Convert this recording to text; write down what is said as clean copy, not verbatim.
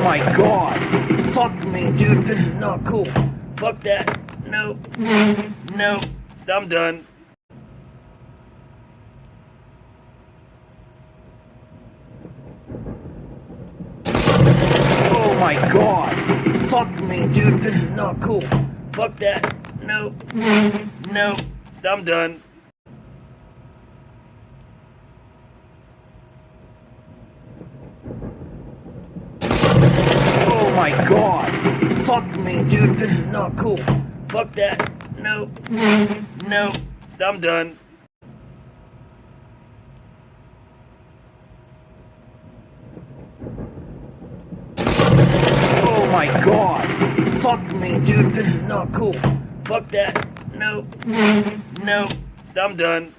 my god. Fuck me, dude. This is not cool. Fuck that. No. No. I'm done. Oh my god. Fuck me, dude. This is not cool. Fuck that. No. No. I'm done. Oh my god. Fuck me, dude. This is not cool. Fuck that. No. No. I'm done. Oh my god. Fuck me, dude. This is not cool. Fuck that. No. No. I'm done.